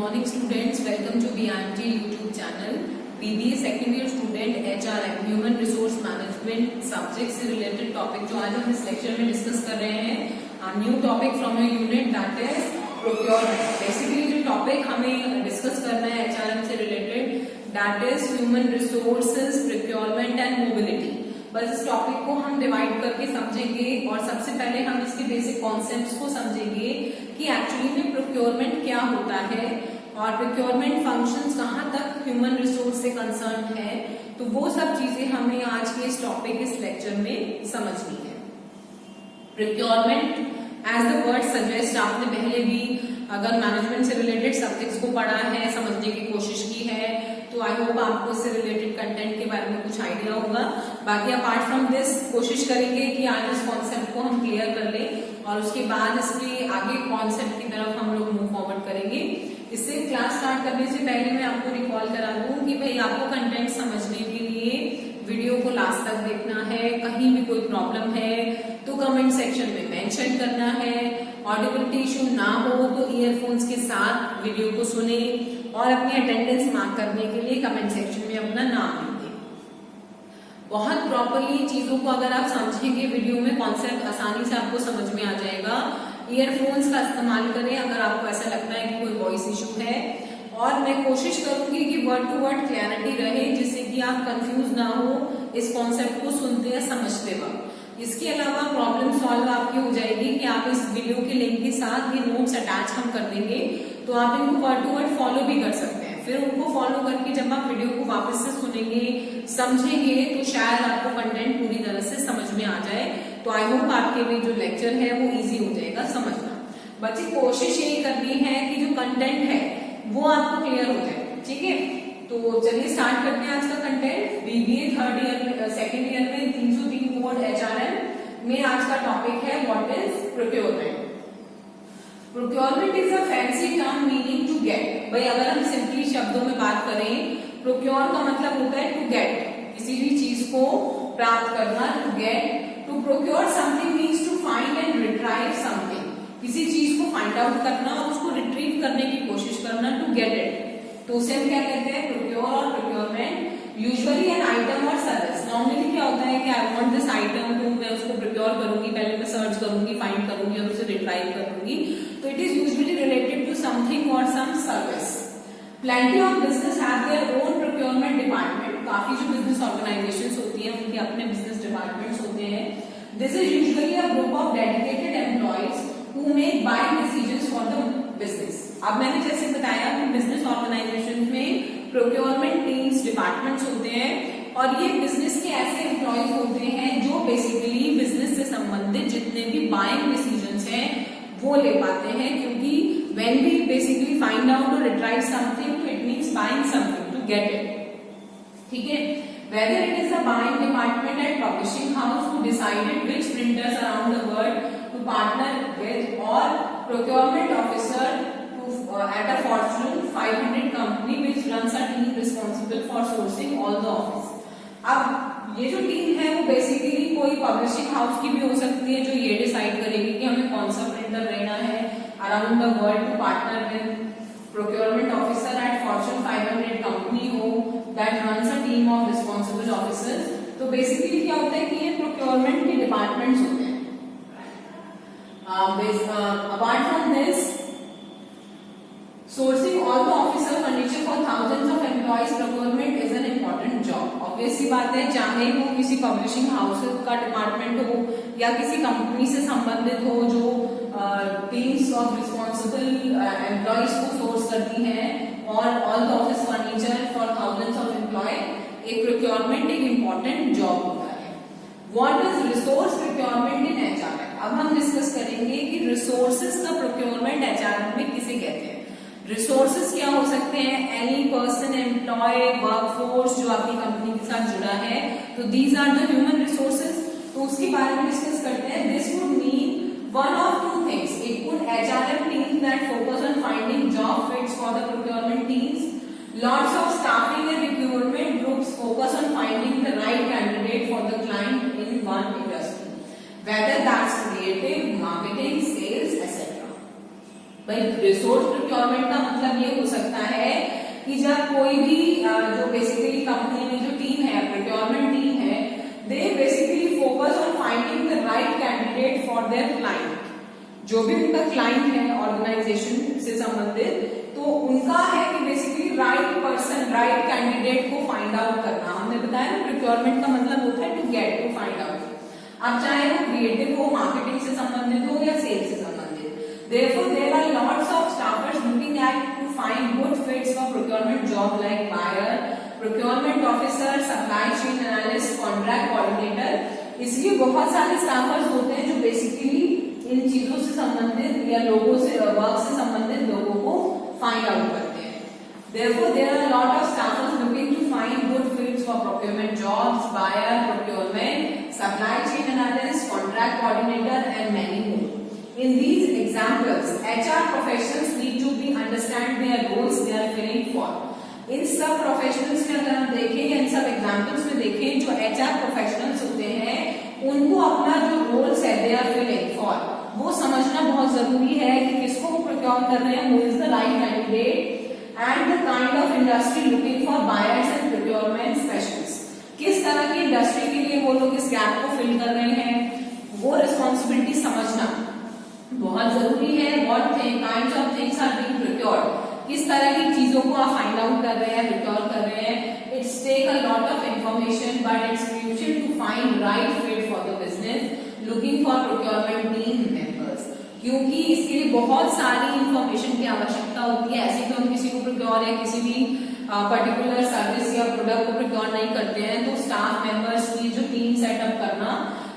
Morning students, welcome to BIMT YouTube channel. BBA second year student HRM Human Resource Management subject से related topic जो आज हम इस lecture में discuss कर रहे हैं new topic from a unit that is procurement. Basically जो topic हमें discuss करना है HRM से related that is human resources, procurement and mobility. बस इस टॉपिक को हम डिवाइड करके समझेंगे और सबसे पहले हम इसके बेसिक कॉन्सेप्ट्स को समझेंगे कि एक्चुअली में प्रोक्योरमेंट क्या होता है और प्रोक्योरमेंट फंक्शंस कहाँ तक ह्यूमन रिसोर्स से कंसर्न है, तो वो सब चीजें हमें आज के इस टॉपिक इस लेक्चर में समझनी है। Procurement as the word suggest, आपने पहले भी अगर मैनेजमेंट से रिलेटेड सब्जेक्ट्स को पढ़ा है, समझने की कोशिश की है, तो आई होप आपको इससे रिलेटेड कंटेंट के बारे में कुछ आइडिया होगा। बाकी अपार्ट फ्रॉम दिस कोशिश करेंगे कि आज इस कॉन्सेप्ट को हम क्लियर कर लें और उसके बाद इसके आगे कॉन्सेप्ट की तरफ हम लोग मूव फॉरवर्ड करेंगे। इससे क्लास स्टार्ट करने से पहले मैं आपको रिकॉल करा दूं कि भाई आपको कंटेंट समझने के लिए वीडियो को लास्ट तक देखना है। कहीं भी कोई प्रॉब्लम है तो कमेंट सेक्शन में मेंशन करना है। ऑडिबिलिटी इशू ना हो तो ईयरफोन्स के साथ वीडियो को सुने और अपनी अटेंडेंस मार्क करने के लिए कमेंट सेक्शन में अपना नाम लिखें। बहुत प्रॉपरली चीजों को अगर आप समझेंगे वीडियो में कॉन्सेप्ट आसानी से आपको समझ में आ जाएगा। ईयरफोन्स का इस्तेमाल करें अगर आपको ऐसा लगता है कि कोई वॉइस इशू है, और मैं कोशिश करूंगी कि वर्ड टू वर्ड क्लैरिटी रहे जिससे कि आप कंफ्यूज ना हो इस कॉन्सेप्ट को सुनते या समझते वक्त। इसके अलावा प्रॉब्लम सॉल्व आपकी हो जाएगी कि आप इस वीडियो के लिंक के साथ ये नोट्स अटैच हम कर देंगे, तो आप इनको वर्ड टू वर्ड फॉलो भी कर सकते हैं। फिर उनको फॉलो करके जब आप वीडियो को वापस से सुनेंगे, समझेंगे, तो शायद आपको कंटेंट पूरी तरह से समझ में आ जाए। तो आई होप आपके लिए जो लेक्चर है वो इजी हो जाएगा समझना। बच्चे कोशिश यही करनी है कि जो कंटेंट है वो आपको क्लियर हो जाए, ठीक है। तो चलिए स्टार्ट करते हैं आज का content. BBA third year second year में 303 कोड HRM में आज का टॉपिक है what is procurement. Procurement is a fancy term meaning to get. भाई अगर हम सिंपली शब्दों में बात करें, प्रोक्योर का मतलब होता है टू गेट, किसी भी चीज को प्राप्त करना, to get. To procure something means to find and retrieve something, किसी चीज को फाइंड आउट करना और उसको रिट्रीव करने की कोशिश करना, टू गेट इट। तो उसे हम क्या कहते हैं, प्रोक्योर और प्रोक्योरमेंट। यूजुअली एन आइटम और सर्विस। नॉर्मली क्या होता है कि आई वांट दिस आइटम, तो मैं उसको प्रोक्योर करूंगी, पहले मैं सर्च करूंगी, फाइंड करूंगी और उसे रिट्राइव करूंगी। तो it is usually related to something और some service. Plenty of business have their own procurement department. काफी जो बिजनेस ऑर्गेनाइजेशंस होती है उनके अपने बिजनेस डिपार्टमेंट्स होते हैं। This is usually a group of dedicated employees who make buying decisions for the business। अब मैंने जैसे बताया कि बिजनेस ऑर्गेनाइजेशन में प्रोक्योरमेंट टीम्स, डिपार्टमेंट्स होते हैं और ये बिजनेस के ऐसे एम्प्लॉयज होते हैं जो बेसिकली बिजनेस से संबंधित जितने भी बाइंग डिसीजंस हैं वो ले पाते हैं, क्योंकि when we basically find out or retrieve something, तो it means buying something, to get it, ठीक है। Whether it is a buying department at publishing house who decided which printers around the world to partner with, or procurement officer to at a Fortune 500 company which runs a team responsible for sourcing all the office। अब ये जो team है वो basically कोई publishing house की भी हो सकती है जो ये डिसाइड करेगी कि हमें कौन सा प्रिंटर लेना है around the world, to partner with procurement officer at Fortune 500 company हो that runs a team of responsible officers। तो बेसिकली क्या होता है कि ये प्रोक्योरमेंट के डिपार्टमेंट्स होते हैं। Apart from this, sourcing all the officer furniture for thousands of employees, procurement is an important job। Obviously बात है, चाहे वो किसी पब्लिशिंग हाउस का डिपार्टमेंट हो या किसी कंपनी से संबंधित हो जो टीम्स ऑफ रिस्पॉन्सिबल एम्प्लॉयज को सोर्स करती हैं और all the office furniture for thousands of employee, एक प्रोक्योरमेंट एक इम्पॉर्टेंट जॉब होता है। What is resource procurement in HRM। अब हम डिस्कस करेंगे कि रिसोर्सेज का प्रोक्योरमेंट HRM में किसे कहते हैं। रिसोर्सेज क्या हो सकते हैं, एनी पर्सन, एम्प्लॉय, वर्कफोर्स जो आपकी कंपनी के साथ जुड़ा है, तो these are the human resources. तो उसके बारे में डिस्कस करते हैं। This would mean one of two things: it could HRM teams that focus on finding job fits for the procurement teams. Lots of staffing and recruitment groups focus on finding the right candidate for the client in one industry, whether that's creative, marketing, sales, etc. भाई resource procurement का मतलब ये हो सकता जो भी उनका client है ऑर्गेनाइजेशन से संबंधित, तो उनका है कि basically right person, right candidate को फाइंड आउट करना। हमने बताया ना प्रिक्योरमेंट का मतलब होता है to get, to find out. अब चाहे वो क्रिएटिव हो, मार्केटिंग से संबंधित हो या सेल्स से संबंधित। Therefore, there are lots of staffers looking at to find good fits for procurement job like buyer, procurement officer, supply chain analyst, contract coordinator। इसलिए बहुत सारे स्टाफर्स होते हैं जो बेसिकली इन चीजों से संबंधित या लोगों से, वर्क से संबंधित लोगों को फाइंड आउट करते हैं। Therefore, there are a lot of staffers looking to find good fits for procurement jobs, buyer, procurement, supply chain analyst, contract coordinator, and many more. In these examples, HR professionals need to be understand their roles they are filling for. इन सब professionals में अगर हम देखें या इन सब examples में देखें, जो HR प्रोफेशनल्स होते हैं उनको अपना जो रोल्स है दे आर फिलिंग फॉर, वो समझना बहुत जरूरी है कि किसको वो प्रोक्योर कर रहे हैं, who is the right candidate and the kind of industry looking for buyers and procurement specialist. किस तरह की इंडस्ट्री के लिए वो लोग इस गैप को फिल कर रहे हैं, वो रिस्पॉन्सिबिलिटी समझना बहुत जरूरी है। What kinds of things are being procured, किस तरह की चीजों को आप फाइंड आउट कर रहे हैं, प्रोक्योर कर रहे हैं। It's take a lot of information but it's crucial to find right fit for the business looking for procurement team members, क्योंकि इसके लिए बहुत सारी इंफॉर्मेशन की आवश्यकता होती है। ऐसे तो हम किसी को प्रोक्योर या किसी भी पर्टिकुलर सर्विस या प्रोडक्ट को प्रोक्योर नहीं करते हैं, तो स्टाफ मेंबर्स की जो टीम सेटअप करना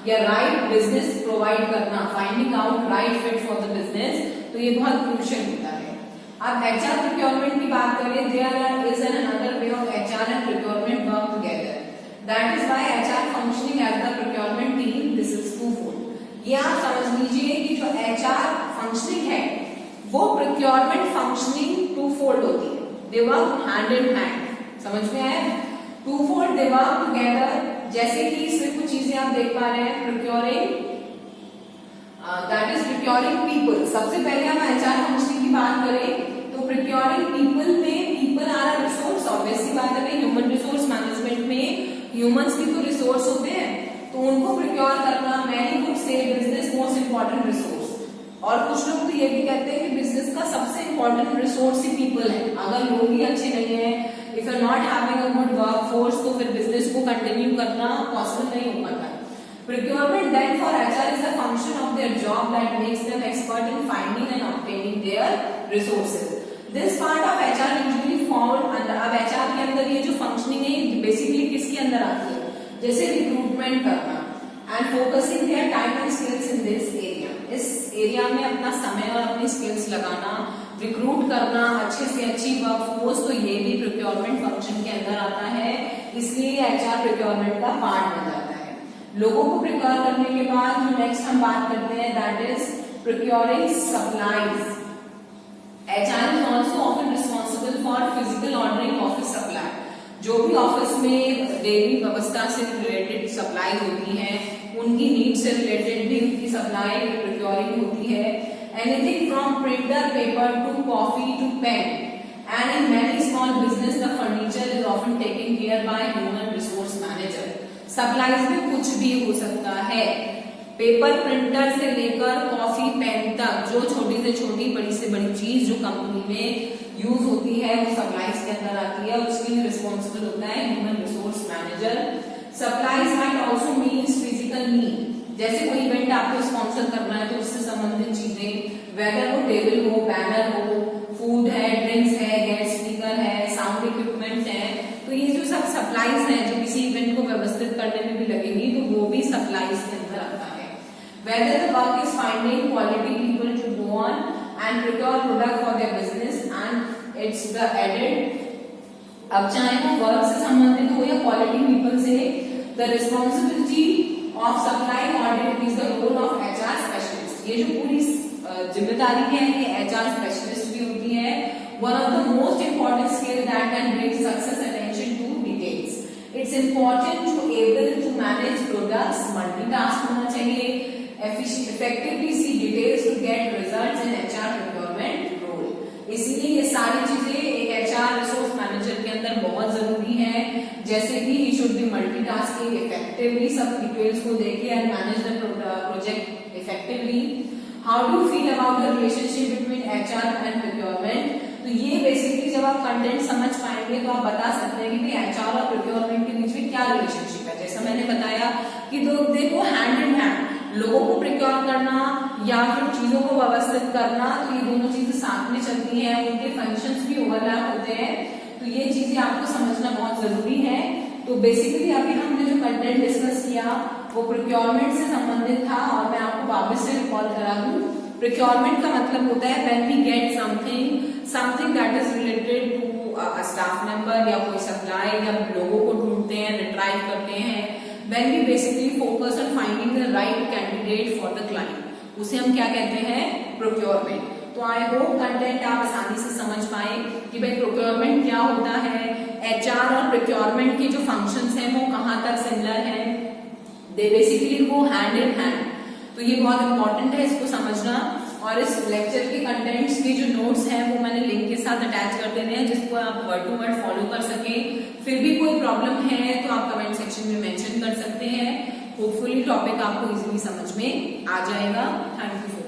या राइट बिजनेस प्रोवाइड करना, finding out right fit for the business, तो ये बहुत क्रूशियल होता है। अब HR प्रोक्योरमेंट की बात करें, there is an another way of HR and procurement work together, that is why HR functioning as the procurement team, this is twofold. ये आप समझ लीजिए कि जो HR फंक्शनिंग है वो प्रोक्योरमेंट फंक्शनिंग टूफोल्ड होती है, they work hand in hand. समझ में आया? टूफोल्ड, दे वर्क टुगेदर। जैसे कि इसमें कुछ चीजें आप देख पा रहे हैं, procuring, that is procuring people. सबसे पहले हम HR फंक्शनिंग की बात करें तो प्रोक्योरिंग पीपल में people are a resource, obviously बात है, ह्यूमन रिसोर्स मैनेजमेंट में ह्यूमंस भी तो रिसोर्स होते हैं, तो उनको प्रोक्योर करना, many would say business most important resource. और कुछ लोग तो ये भी कहते हैं कि बिजनेस का सबसे इंपॉर्टेंट रिसोर्स ही पीपल है। अगर लोग ही अच्छे नहीं है, if you not having a good work force, तो फिर बिजनेस को कंटिन्यू करना पॉसिबल नहीं हो पाता। Procurement then for HR is a function of their job that makes them expert in finding and obtaining their resources. This part of HR usually fall under, अब HR के अंदर ये जो फंक्शनिंग है बेसिकली किसके अंदर आती है, जैसे रिक्रूटमेंट करना and focusing their time and skills in this area, इस एरिया में अपना समय और अपनी स्किल्स लगाना, रिक्रूट करना अच्छे से अच्छी वर्कफोर्स, तो ये भी प्रोक्योरमेंट फंक्शन के अंदर आता है, इसलिए HR प्रोक्योरमेंट का पार्ट बन जाता है। लोगों को प्रोक्योर करने के बाद जो नेक्स्ट हम बात करते हैं that is procuring supplies. HR is also often responsible for physical ordering office supply। जो भी ऑफिस में डेली व्यवस्था से रिलेटेड सप्लाई होती है, उनकी नीड से रिलेटेड भी उनकी सप्लाई प्रोक्योरिंग होती है। Anything from printer paper to coffee to pen, and in many small business the furniture is often taken care by human resource manager। Supplies में कुछ भी हो सकता है, पेपर प्रिंटर से लेकर कॉफी पेन तक, जो छोटी से छोटी बड़ी से बड़ी चीज जो कंपनी में यूज होती है वो सप्लाईज के अंदर आती है, उसके लिए रिस्पॉन्सिबल होता है human resource manager. Supplies might also means physical need, जैसे कोई इवेंट आपको स्पॉन्सर करना है तो उससे संबंधित चीजें, वेदर वो टेबल हो, बैनर हो, फूड है, ड्रिंक्स है, गेस्ट स्पीकर है, साउंड इक्विपमेंट है, तो ये जो सब सप्लाईज हैं जो किसी इवेंट को व्यवस्थित करने में भी लगेंगी, तो वो भी सप्लाईज के अंदर आता है। Whether the work is finding quality people to go on and procure product for their business and it's the added, अब चाहे वो वर्क से संबंधित हो या क्वालिटी पीपल से, the responsibility of supplying audit is the role of HR specialist। ये जो पूरी जिम्मेदारी है ये HR स्पेशलिस्ट की होती है। One of the most important skill that can bring success attention to details। It's important to able to manage products, multitask होना चाहिए, effectively see details to get results in HR procurement role। इसीलिए ये सारी चीजें एक HR resource manager के अंदर बहुत जरूरी है, जैसे कि he should be multitasking effectively, सब डिटेल्स को देखे and manage the project effectively। How do feel about the relationship between HR and procurement. तो ये बेसिकली जब आप कंटेंट समझ पाएंगे तो आप बता सकते हैं कि एचआर और प्रोक्योरमेंट के बीच में क्या रिलेशनशिप है। जैसा मैंने बताया कि देखो हैंड इन हैंड लोगों को प्रोक्योर करना या फिर चीजों को व्यवस्थित करना, तो ये दोनों चीजें साथ में चलती हैं, उनके फंक्शंस भी ओवरलैप होते हैं। तो ये चीजें आपको समझना बहुत जरूरी है। तो बेसिकली अभी हमने जो कंटेंट डिस्कस किया वो प्रोक्योरमेंट से संबंधित था, और मैं आपको वापस से रिकॉल करा दूं। प्रोक्योरमेंट का मतलब होता है when we get something that is related to a staff member या कोई सप्लाई, या लोगों को ढूंढते हैं, रिट्राइव करते हैं। When we basically focus on finding the right candidate for the client, उसे हम क्या कहते हैं, प्रोक्योरमेंट। तो आई होप कंटेंट आप आसानी से समझ पाए कि भाई प्रोक्योरमेंट क्या होता है, एचआर और प्रोक्योरमेंट के जो फंक्शंस हैं वो कहाँ तक सिमिलर हैं, they basically go hand in hand. तो ये बहुत इंपॉर्टेंट है इसको समझना। और इस लेक्चर के कंटेंट्स के जो नोट्स हैं वो मैंने लिंक के साथ अटैच कर देने हैं, जिसको आप वर्ड टू वर्ड फॉलो कर सके। फिर भी कोई प्रॉब्लम है तो आप कमेंट सेक्शन में मेंशन कर सकते हैं। होपफुली टॉपिक आपको इजीली समझ में आ जाएगा। Thank you.